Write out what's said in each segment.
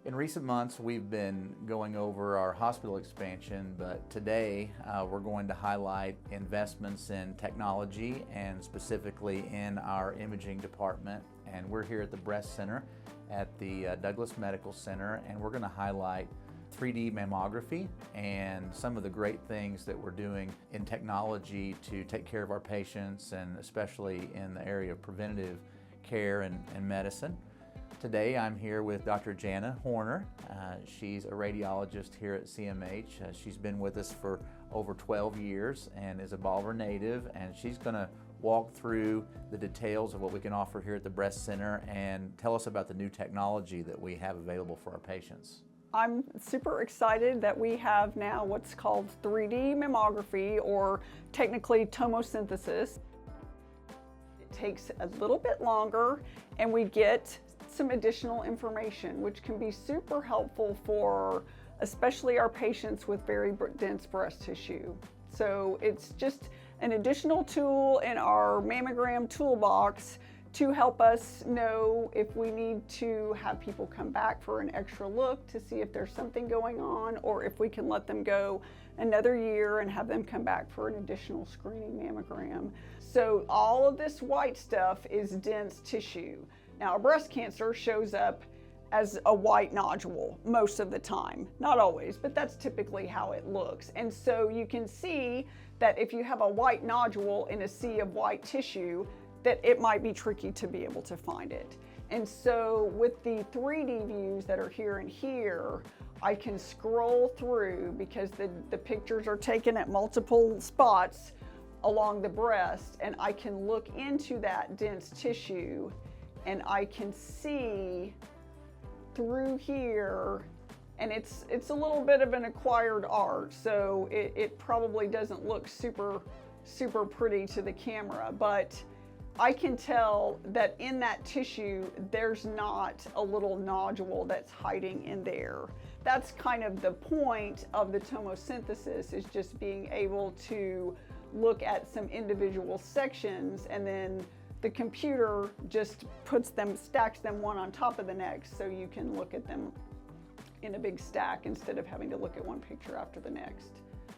In recent months, we've been going over our hospital expansion, but today we're going to highlight investments in technology and specifically in our imaging department. And we're here at the Breast Center at the Douglas Medical Center, and we're going to highlight 3D mammography and some of the great things that we're doing in technology to take care of our patients, and especially in the area of preventative care and medicine. Today I'm here with Dr. Jana Horner. She's a radiologist here at CMH. She's been with us for over 12 years and is a Bolivar native, and she's going to walk through the details of what we can offer here at the Breast Center and tell us about the new technology that we have available for our patients. I'm super excited that we have now what's called 3D mammography, or technically tomosynthesis. It takes a little bit longer and we get some additional information, which can be super helpful for especially our patients with very dense breast tissue. So it's just an additional tool in our mammogram toolbox to help us know if we need to have people come back for an extra look to see if there's something going on, or if we can let them go another year and have them come back for an additional screening mammogram. So all of this white stuff is dense tissue. Now, breast cancer shows up as a white nodule most of the time. Not always, but that's typically how it looks. And so you can see that if you have a white nodule in a sea of white tissue, that it might be tricky to be able to find it. And so with the 3D views that are here and here, I can scroll through, because the pictures are taken at multiple spots along the breast, and I can look into that dense tissue and I can see through here, and it's a little bit of an acquired art, so it probably doesn't look super pretty to the camera, but I can tell that in that tissue there's not a little nodule that's hiding in there. That's kind of the point of the tomosynthesis, is just being able to look at some individual sections, and then the computer just stacks them one on top of the next, so you can look at them in a big stack instead of having to look at one picture after the next.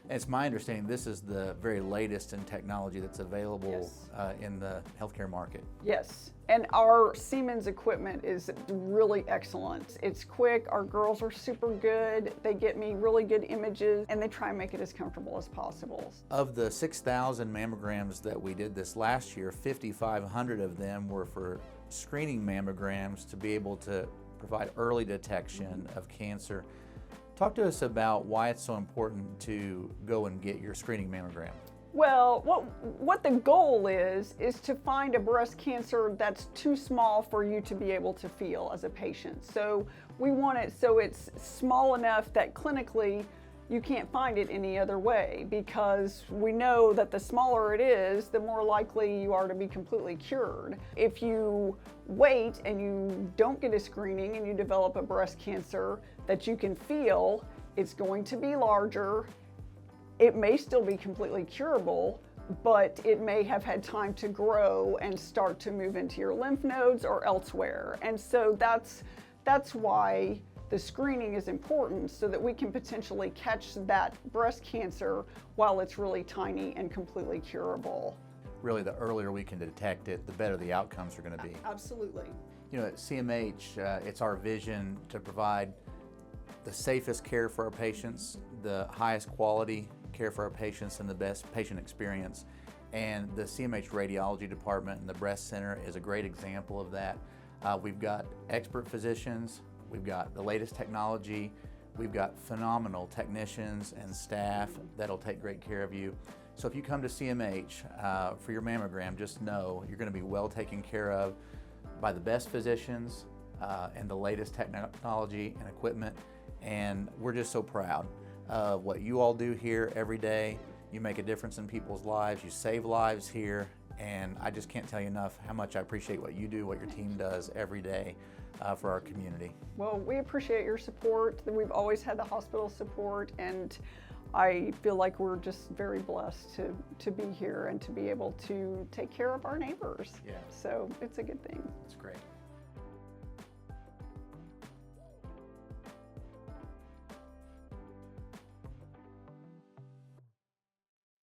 It's my understanding this is the very latest in technology that's available. Yes. In the healthcare market. Yes, and our Siemens equipment is really excellent. It's quick, our girls are super good, they get me really good images, and they try and make it as comfortable as possible. Of the 6,000 mammograms that we did this last year, 5,500 of them were for screening mammograms to be able to provide early detection of cancer. Talk to us about why it's so important to go and get your screening mammogram. Well, what the goal is to find a breast cancer that's too small for you to be able to feel as a patient. So we want it so it's small enough that clinically you can't find it any other way, because we know that the smaller it is, the more likely you are to be completely cured. If you wait and you don't get a screening and you develop a breast cancer that you can feel, it's going to be larger. It may still be completely curable, but it may have had time to grow and start to move into your lymph nodes or elsewhere. And so that's why the screening is important, so that we can potentially catch that breast cancer while it's really tiny and completely curable. Really, the earlier we can detect it, the better the outcomes are going to be. Absolutely. You know, at CMH, it's our vision to provide the safest care for our patients, the highest quality care for our patients, and the best patient experience. And the CMH Radiology Department and the Breast Center is a great example of that. We've got expert physicians, we've got the latest technology, we've got phenomenal technicians and staff that'll take great care of you. So if you come to CMH for your mammogram, just know you're going to be well taken care of by the best physicians and the latest technology and equipment. And we're just so proud of what you all do here every day. You make a difference in people's lives, you save lives here, and I just can't tell you enough how much I appreciate what you do, what your team does every day for our community. Well, we appreciate your support. We've always had the hospital support, and I feel like we're just very blessed to be here and to be able to take care of our neighbors. Yeah. So it's a good thing. It's great.